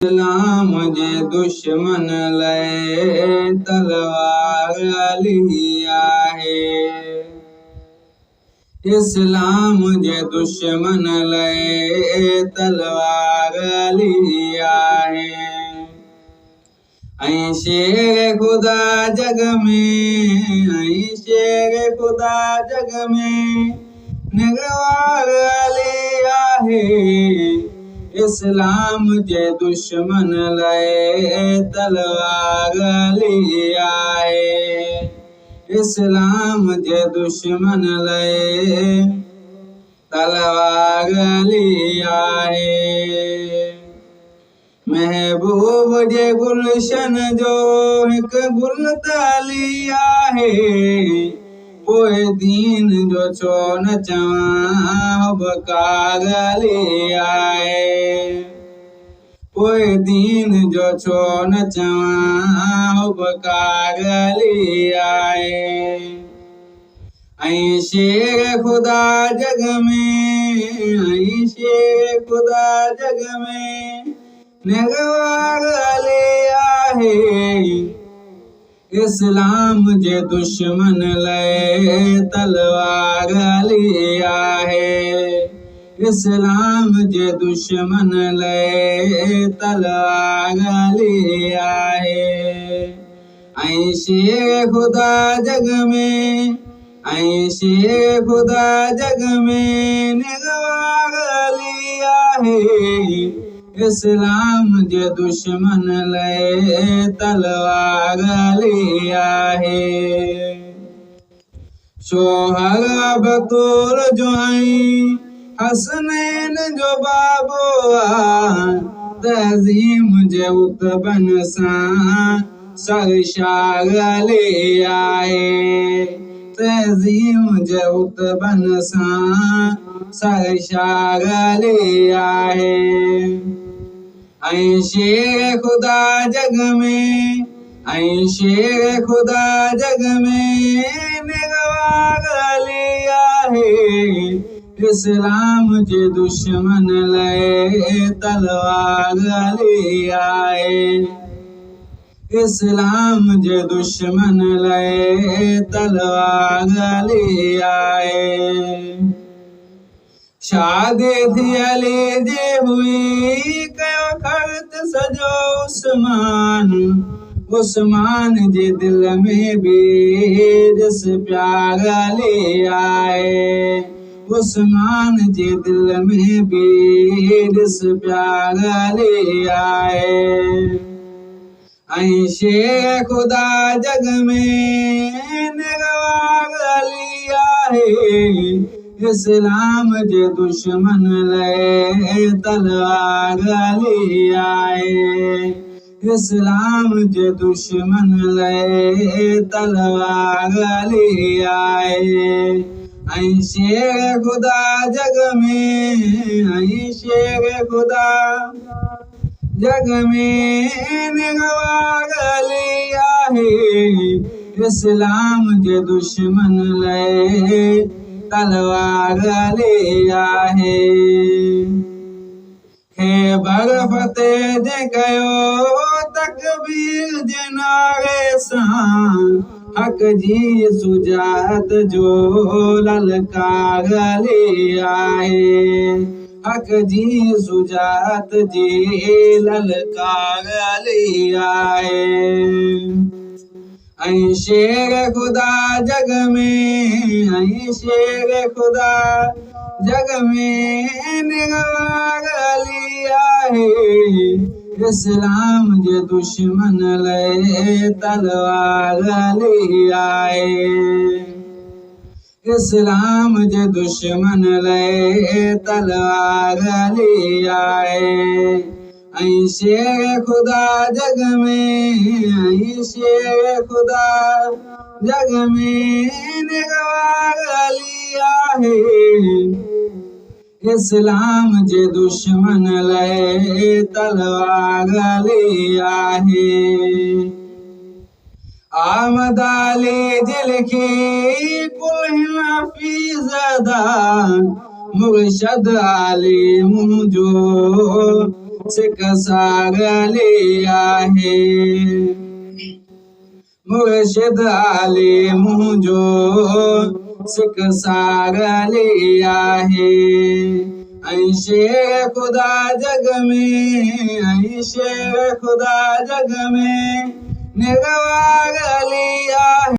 इस्लाम जे दुश्मन लाइ तलवार अली आहे। इस्लाम जे दुश्मन लाइ तलवार अली आहे। ऐं शेर खुदा जग में, ऐं शेर खुदा जग में निगवार अली आहे। इस्लाम जे दुश्मन लाइ तलवार अली आहे। इस्लाम जे दुश्मन लाइ तलवार अली आहे। महबूब जे गुलशन जो हिकु गुल त अली आहे। पोइ दीन जो छो न चवां बकार अली आहे। पोइ दीन जो छो न चवां बकार अली आहे। ऐं शेर खुदा जग में, ऐं शेर खुदा जग में निगवार अली आहे। इस्लाम जे दुश्मन लाइ तलवार अली आहे। इस्लाम जे दुश्मन लाइ तलवार अली आहे। ऐं शेर खुदा जग में, ऐं शेर खुदा जग में निगवार अली आहे। इस्लाम जे दुश्मन लाइ तलवार अली आहे। शोहर बतूल जो ऐं हसनैन जो बाबो आहे। तज़ीम जे उतबन सां सरशार अली आहे। तज़ीम जे उतबन सां सरशार अली आहे। ऐं शेर खुदा जग में, ऐं शेर खुदा जग में निगवार अली आहे। इस्लाम जे दुश्मन लाइ तलवार अली आहे। इस्लाम जे दुश्मन लाइ तलवार अली आहे। शादी थी अली जी हुई, कयो ख़र्च सॼो उस्मान। उस्मान जे दिल में बि ॾिस प्यार अली आहे। उस्मान जे दिल में बि ॾिस प्यार अली आहे। ऐं शेर खुदा जग में निगवार अली आहे। इस्लाम जे दुश्मन लाइ तलवार अली आहे। इस्लाम जे दुश्मन लाइ तलवार अली आहे। ऐं शेर खुदा जग में, ऐं शेर खुदा जग में निगवार अली आहे। इस्लाम जे दुश्मन लाइ तलवार अली आहे। खैबर फतेह जे कयो तकबीर जे नारे सां हक़ जी सुजात जो ललकार अली आहे। हक़ जी सुजात जी ललकार अली आहे। ऐं शेर खुदा जग में, ऐं शेर खुदा जग में निगवार अली आहे। इस्लाम जे दुश्मन लाइ तलवार अली आहे। इस्लाम जे दुश्मन लाइ तलवार अली आहे। ऐं शेर खुदा जग में, ऐं शेर खुदा जग में निगवार अली आहे। इस्लाम जे दुश्मन लाइ तलवार अली आहे। आमद अली जी लिखी कुल हफ़ीज़दा मुर्शद अली मुंहिंजो सिख सागली आहे मुर्शिद आली मुंहिंजो सिख सागली आहे ऐं शेर ख़ुदा जग में ऐं शेर ख़ुदा जग में निगवार अली आहे।